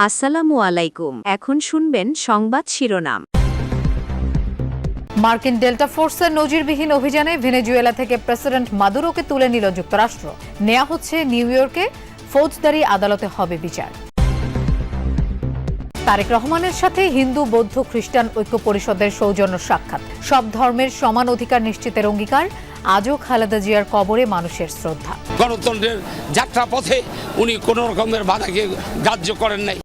আসসালামু আলাইকুম। এখন শুনবেন সংবাদ শিরোনাম। মার্কিন ডেল্টা ফোর্সের নজিরবিহীন অভিযানে ভেনেজুয়েলা থেকে প্রেসিডেন্ট মাদুরোকে তুলে নিল যুক্তরাষ্ট্র। নেওয়া হচ্ছে নিউ ইয়র্কে, ফৌজদারি আদালতে হবে বিচার। তারেক রহমানের সাথে হিন্দু বৌদ্ধ খ্রিস্টান ঐক্য পরিষদের সৌজন্য সাক্ষাৎ। সব ধর্মের সমান অধিকার নিশ্চিতের অঙ্গীকার। আজও খালেদা জিয়ার কবরে মানুষের শ্রদ্ধা। গণতন্ত্রের যাত্রা পথে উনি কোন রকমের বাধাকে গ্রাহ্য করেন নাই।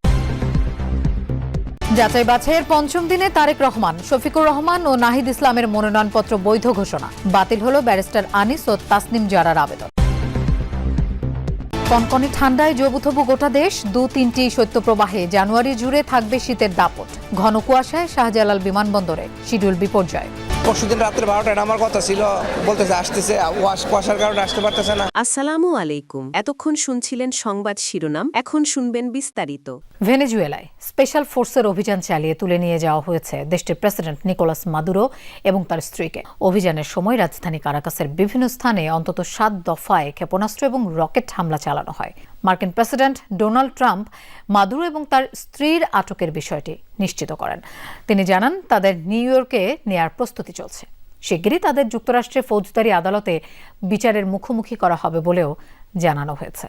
যাচাই বাছাইয়ের পঞ্চম দিনে তারেক রহমান, শফিকুর রহমান ও নাহিদ ইসলামের মনোনয়নপত্র বৈধ ঘোষণা। বাতিল হল ব্যারিস্টার আনিস ও তাসনিম জারার আবেদন। কনকনে ঠান্ডায় জবুথবু গোটা দেশ। ২-৩টি শৈত্যপ্রবাহে জানুয়ারি জুড়ে থাকবে শীতের দাপট। ঘন কুয়াশায় শাহজালাল বিমানবন্দরে শিডিউল বিপর্যয়। পরশুদিন রাত্রে 12টায় আমার কথা ছিল, বলতেছে আসতেছে, কুয়াশার কারণে আসতে পারতেছে না। আসসালামু আলাইকুম। এতক্ষণ শুনছিলেন সংবাদ শিরোনাম, এখন শুনবেন বিস্তারিত। ভেনেজুয়েলায় স্পেশাল ফোর্সের অভিযান চালিয়ে তুলে নিয়ে যাওয়া হয়েছে দেশটির প্রেসিডেন্ট নিকোলাস মাদুরো এবং তার স্ত্রীকে। অভিযানের সময় রাজধানী কারাকাসের বিভিন্ন স্থানে অন্তত ৭ দফায় ক্ষেপণাস্ত্র এবং রকেট হামলা চালানো হয়। মার্কিন প্রেসিডেন্ট ডোনাল্ড ট্রাম্প মাদুরো এবং তার স্ত্রীর আটকের বিষয়টি নিশ্চিত করেন। তিনি জানান তাদের নিউ ইয়র্কে নেয়ার প্রস্তুতি চলছে। শিগগিরই তাদের যুক্তরাষ্ট্রের ফৌজদারি আদালতে বিচারের মুখোমুখি করা হবে বলেও জানানো হয়েছে।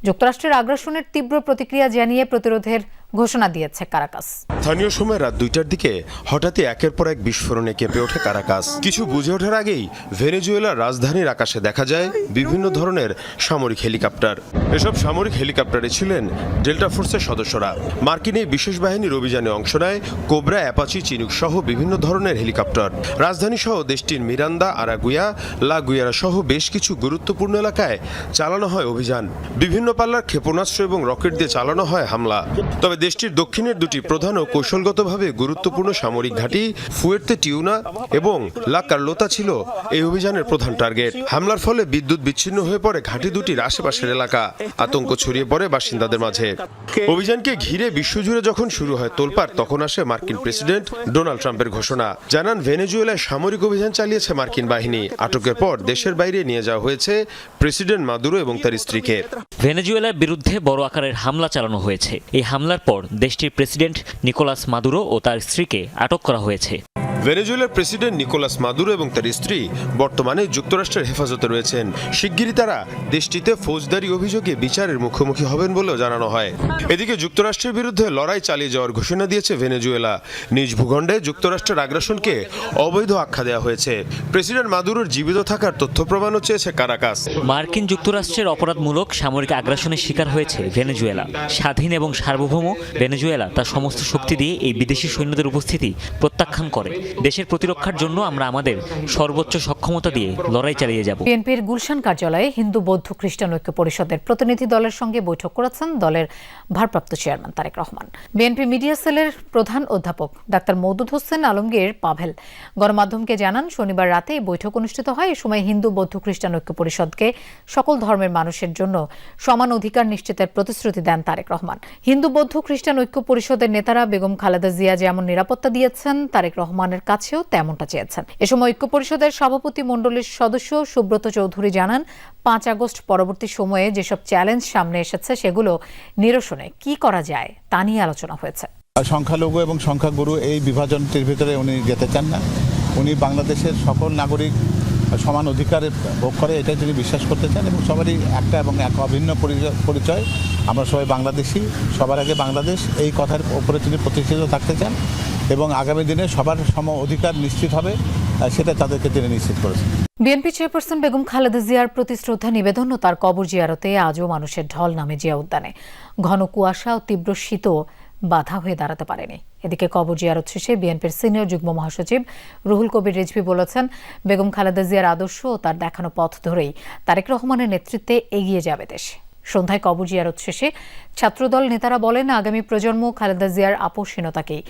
যুক্তরাষ্ট্রের আগ্রাসনের তীব্র প্রতিক্রিয়া জানিয়ে প্রতিরোধের ঘোষণা দিয়েছে কারাকাস। স্থানীয় সময় রাত ২টার দিকে হঠাৎই একের পর এক বিস্ফোরণে কেঁপে ওঠে কারাকাস। কিছু বুঝে ওঠার আগেই ভেনেজুয়েলার রাজধানীর আকাশে দেখা যায় বিভিন্ন ধরনের সামরিক হেলিকপ্টার। এসব সামরিক হেলিকপ্টারে ছিলেন ডেল্টা ফোর্সের সদস্যরা। মার্কিন এই বিশেষ বাহিনীর অভিযানে অংশ নেয় কোবরা, অ্যাপাচি, চিনুক সহ বিভিন্ন ধরনের হেলিকপ্টার। রাজধানী সহ দেশটির মিরান্দা, আরাগুয়া, লা গুয়ারা সহ বেশ কিছু গুরুত্বপূর্ণ এলাকায় চালানো হয় অভিযান। বিভিন্ন পাল্লার ক্ষেপণাস্ত্র এবং রকেট দিয়ে চালানো হয় হামলা। তবে দেশটির দক্ষিণের দুটি প্রধান ও কৌশলগতভাবে গুরুত্বপূর্ণ সামরিক ঘাঁটি ফুয়ের্তে টিউনা এবং লা কার্লোতা ছিল এই অভিযানের প্রধান টার্গেট। হামলার ফলে বিদ্যুৎ বিচ্ছিন্ন হয়ে পড়ে ঘাঁটি দুটির আশেপাশের এলাকা। আতঙ্ক ছড়িয়ে পড়ে বাসিন্দাদের মাঝে। অভিযানকে ঘিরে বিশ্বজুড়ে যখন শুরু হয় তোলপাড়, তখন আসে মার্কিন প্রেসিডেন্ট ডোনাল্ড ট্রাম্পের ঘোষণা। জানান ভেনেজুয়েলায় সামরিক অভিযান চালিয়েছে মার্কিন বাহিনী। আটকের পর দেশের বাইরে নিয়ে যাওয়া হয়েছে প্রেসিডেন্ট মাদুরো এবং তার স্ত্রীকে। ভেনেজুয়েলার বিরুদ্ধে বড় আকারের হামলা চালানো হয়েছে। এই হামলার পর দেশটির প্রেসিডেন্ট নিকোলাস মাদুরো ও তার স্ত্রীকে আটক করা হয়েছে। ভেনেজুয়েলার প্রেসিডেন্ট নিকোলাস মাদুরো এবং তার স্ত্রী বর্তমানে যুক্তরাষ্ট্রের হেফাজতে রয়েছেন। শিগগিরই তারা দেশটিতে ফৌজদারি অভিযোগে বিচারের মুখোমুখি হবেন বলেও জানানো হয়। এদিকে যুক্তরাষ্ট্রের বিরুদ্ধে লড়াই চালিয়ে যাওয়ার ঘোষণা দিয়েছে ভেনেজুয়েলা। নিজ ভূখণ্ডে যুক্তরাষ্ট্রের আগ্রাসনকে অবৈধ আখ্যা দেওয়া হয়েছে। প্রেসিডেন্ট মাদুরোর জীবিত থাকার তথ্য প্রমাণও চেয়েছে কারাকাস। মার্কিন যুক্তরাষ্ট্রের অপরাধমূলক সামরিক আগ্রাসনের শিকার হয়েছে ভেনেজুয়েলা। স্বাধীন এবং সার্বভৌম ভেনেজুয়েলা তার সমস্ত শক্তি দিয়ে এই বিদেশি সৈন্যদের উপস্থিতি প্রত্যাখ্যান করে। দেশের প্রতিরক্ষার জন্য আমরা আমাদের সর্বোচ্চ সক্ষমতা দিয়ে লড়াই চালিয়ে যাব। বিএনপির গুলশান কার্যালয়ে হিন্দু বৌদ্ধ খ্রিস্টান ঐক্য পরিষদের প্রতিনিধি দলের সঙ্গে বৈঠক করেছেন দলের ভারপ্রাপ্ত চেয়ারম্যান তারেক রহমান। বিএনপি মিডিয়া সেলের প্রধান অধ্যাপক ডাক্তার মওদুদ হোসেন আলমগীর পাভেল গণমাধ্যমকে জানান, শনিবার রাতে এই বৈঠক অনুষ্ঠিত হয়। এ সময় হিন্দু বৌদ্ধ খ্রিস্টান ঐক্য পরিষদকে সকল ধর্মের মানুষের জন্য সমান অধিকার নিশ্চিতের প্রতিশ্রুতি দেন তারেক রহমান। হিন্দু বৌদ্ধ খ্রিস্টান ঐক্য পরিষদের নেতারা বেগম খালেদা জিয়া যেমন নিরাপত্তা দিয়েছেন, তারেক রহমানের কাছেও তেমনটা চেয়েছেন। এ সময় ঐক্য পরিষদের সভাপতি মণ্ডলীর সদস্য সুব্রত চৌধুরী জানান, ৫ আগস্ট পরবর্তী সময়ে যেসব চ্যালেঞ্জ সামনে এসেছে সেগুলো নিরসনে কি করা যায় তা নিয়ে আলোচনা হয়েছে। সংখ্যালঘু এবং সংখ্যাগুরু এই বিভাজনটির ভিতরে উনি যেতে চান না। উনি বাংলাদেশের সকল নাগরিক সমান অধিকার ভোগ করে, এটাই তিনি বিশ্বাস করতে চান এবং সবারই একটা এবং এক অভিন্ন পরিচয়। আমরা সবাই বাংলাদেশি, সবার আগে বাংলাদেশ, এই কথার উপরে তিনি প্রতিষ্ঠিত থাকতে চান এবং আগামী দিনে সবার সম অধিকার নিশ্চিত হবে, সেটা তাদেরকে তিনি নিশ্চিত করেছেন। বিএনপি চেয়ারপারসন বেগম খালেদা জিয়ার প্রতি শ্রদ্ধা নিবেদন ও তার কবর জিয়ারতে আজও মানুষের ঢল নামে জিয়া উদ্যানে। ঘন কুয়াশা ও তীব্র শীতও বাধা হয়ে দাঁড়াতে পারেনি। এদিকে কবর জিয়ারত শেষে বিএনপির সিনিয়র যুগ্ম মহাসচিব রুহুল কবির রিজভী বলেছেন, বেগম খালেদা জিয়ার আদর্শ ও তার দেখানো পথ ধরেই তারেক রহমানের নেতৃত্বে এগিয়ে যাবে দেশ। সন্ধ্যায় কবর জিয়ারত শেষে ছাত্রদল নেতারা বলেন, আগামী প্রজন্ম খালেদা জিয়ার আপোষহীনতাকেই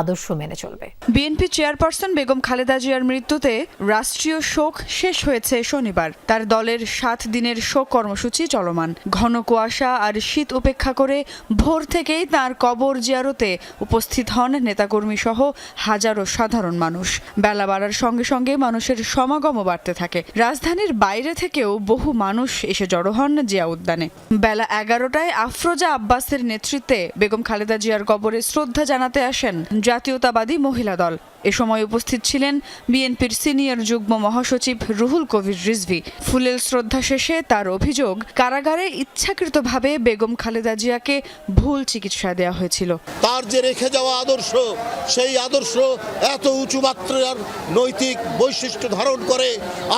আদর্শ মেনে চলবে। বিএনপি চেয়ারপারসন বেগম খালেদা জিয়ার মৃত্যুতে রাষ্ট্রীয় শোক শেষ হয়েছে শনিবার। তার দলের 7 দিনের শোক কর্মসূচি চলমান। ঘন কুয়াশা আর শীত উপেক্ষা করে ভোর থেকেই তার কবর জিয়ারতে উপস্থিত হন নেতাকর্মী সহ হাজারো সাধারণ মানুষ। বেলা বাড়ার সঙ্গে সঙ্গে মানুষের সমাগমও বাড়তে থাকে। রাজধানীর বাইরে থেকেও বহু মানুষ এসে জড়ো হন জিয়া উদ্যানে। বেলা 11টায় আফরোজা আব্বাসের নেতৃত্বে বেগম খালেদা জিয়ার কবরে শ্রদ্ধা জানাতে আসেন জাতীয়তাবাদী মহিলা দল। এ সময় উপস্থিত ছিলেন বিএনপির সিনিয়র যুগ্ম মহাসচিব রুহুল কবির রিজভী। ফুলেল শ্রদ্ধা শেষে তার অভিযোগ, কারাগারে ইচ্ছাকৃতভাবে বেগম খালেদা জিয়াকে ভুল চিকিৎসা দেওয়া হয়েছিল। তার যে রেখে যাওয়া আদর্শ, সেই আদর্শ এত উঁচু মাত্রার নৈতিক বৈশিষ্ট্য ধারণ করে,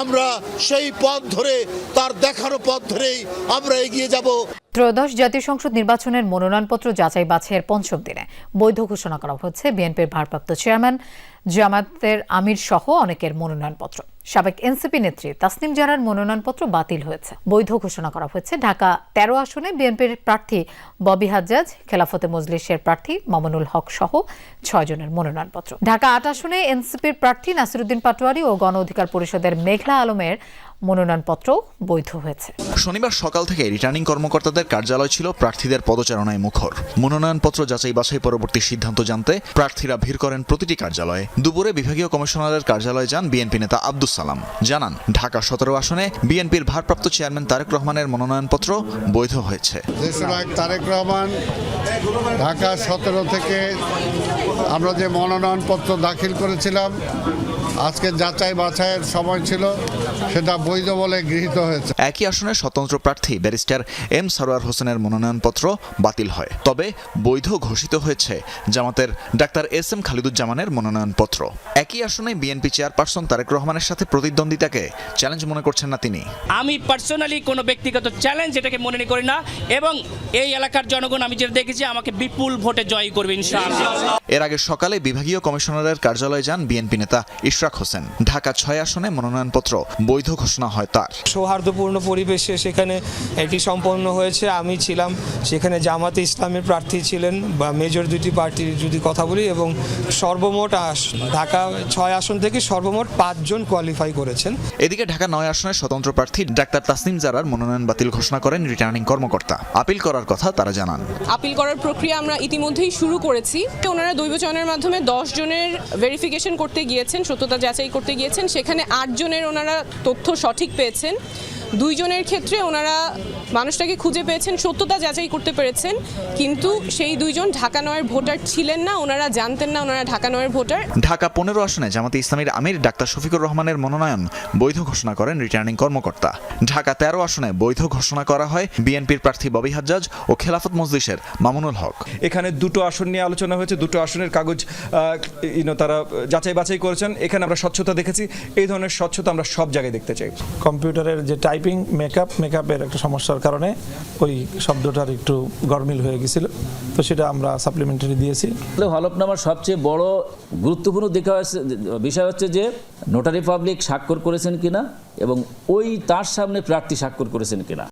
আমরা সেই পথ ধরে, তার দেখানো পথ ধরেই আমরা এগিয়ে যাব। ত্রয়োদশ জাতীয় সংসদ নির্বাচনের মনোনয়নপত্র যাচাই বাছাইয়ের পঞ্চম দিনে বৈধ ঘোষণা করা হচ্ছে বিএনপির ভারপ্রাপ্ত চেয়ারম্যান, জামায়াতের আমির সহ অনেকের মনোনয়নপত্র। সাবেক এনসিপি নেত্রী তাসনিম জারার মনোনয়নপত্র বাতিল হয়েছে। বৈধ ঘোষণা করা হয়েছে ঢাকা 13 আসনে বিএনপির প্রার্থী ববি হাজ্জাজ, খেলাফতে মজলিসের প্রার্থী মামুনুল হক সহ 6 জনের মনোনয়নপত্র। ঢাকা 8 আসনে এনসিপির প্রার্থী নাসিরুদ্দিন পাটোয়ারি ও গণ অধিকার পরিষদের মেঘলা আলমের মনোনয়নপত্র বৈধ হয়েছে। শনিবার সকাল থেকে রিটার্নিং কর্মকর্তাদের কার্যালয় ছিল প্রার্থীদের পদচারণায় মুখর। মনোনয়নপত্র যাচাই বাছাই পরবর্তী সিদ্ধান্ত জানতে প্রার্থীরা ভিড় করেন প্রতিটি কার্যালয়ে। দুপুরে বিভাগীয় কমিশনারের কার্যালয়ে যান বিএনপি নেতা আব্দুস সালাম। জানান, ঢাকা 17 আসনে বিএনপির ভারপ্রাপ্ত চেয়ারম্যান তারেক রহমানের মনোনয়নপত্র বৈধ হয়েছে। তারেক রহমান ঢাকা 17 থেকে আমরা যে মনোনয়নপত্র দাখিল করেছিলাম, আজকে যাচাই বাছাইয়ের সময় ছিল, সেটা বৈধ বলে গৃহীত হয়েছে। একই আসনে স্বতন্ত্র প্রার্থী ব্যারিস্টার এম সরোয়ার হোসেনের মনোনয়নপত্র বাতিল হয়। তবে বৈধ ঘোষিত হয়েছে জামাতের ডাক্তার এস.এম. খালিদুজ্জামানের মনোনয়নপত্র। একই আসনে বিএনপি চেয়ারপারসন তারেক রহমানের সাথে প্রতিদ্বন্দ্বিতাকে চ্যালেঞ্জ মনে করছেন না তিনি। আমি পার্সোনালি কোনো ব্যক্তিগত চ্যালেঞ্জ এটাকে মনে করি না, এবং এই এলাকার জনগণ আমি যেটা দেখেছি আমাকে বিপুল ভোটে জয় করবে ইনশাআল্লাহ। এর আগে সকালে বিভাগীয় কমিশনারের কার্যালয়ে যান বিএনপি নেতা ইশরাক হোসেন। ঢাকা 6 আসনে মনোনয়নপত্র বৈধ ঘোষণা হয় তার। সৌহার্দ্যপূর্ণ পরিবেশে সেখানে এটি সম্পন্ন হয়েছে। আমি ছিলাম সেখানে, জামাতে ইসলামের প্রার্থী ছিলেন বা মেজর দুটি পার্টির যদি কথা বলি, এবং সর্বমোট ঢাকা 6 আসন থেকে সর্বমোট 5 জন কোয়ালিফাই করেছেন। এদিকে ঢাকা 9 আসনের স্বতন্ত্র প্রার্থী ডাক্তার তাসনিম জারার মনোনয়ন বাতিল ঘোষণা করেন রিটার্নিং কর্মকর্তা। আপিল করার কথা তারা জানান। আপিল করার প্রক্রিয়া আমরা ইতিমধ্যেই শুরু করেছি। ওনারা দৈব চয়নের মাধ্যমে 10 জনের ভেরিফিকেশন করতে গিয়েছেন, সত্যতা যাচাই করতে গিয়েছেন। সেখানে 8 জনের ওনারা তথ্য সঠিক পেয়েছেন। 2 জনের ক্ষেত্রে ওনারা মানুষটাকে খুঁজে পেয়েছেন, সত্যতা যাচাই করতে পেরেছেন, কিন্তু সেই 2 জন ঢাকা 9-এর ভোটার ছিলেন না, ওনারা জানতেন না ওনারা ঢাকা 9-এর ভোটার। ঢাকা 15 আসনে জামাতে ইসলামীর আমির ডাক্তার শফিকুর রহমানের মনোনয়ন বৈধ ঘোষণা করেন রিটার্নিং কর্মকর্তা। ঢাকা 13 আসনে বৈধ ঘোষণা করা হয় বিএনপির প্রার্থী ববি হাজ্জাজ ও খেলাফত মজলিসের মামুনুল হক। এখানে 2টো আসন নিয়ে আলোচনা হয়েছে, 2টো আসনের কাগজ তারা যাচাই বাছাই করেছেন। এখানে আমরা স্বচ্ছতা দেখেছি, এই ধরনের স্বচ্ছতা আমরা সব জায়গায় দেখতে চাই। কম্পিউটারের যে টাইপিং মেকআপের একটা সমস্যার কারণে ওই শব্দটার একটু গরমিল হয়ে গেছিল, তো সেটা আমরা সাপ্লিমেন্টারি দিয়েছি। হলফনামার সবচেয়ে বড় গুরুত্বপূর্ণ বিষয় হচ্ছে যে নোটারি পাবলিক স্বাক্ষর করেছেন কিনা এবং ওই তার সামনে প্রার্থী স্বাক্ষর করেছেন কিনা।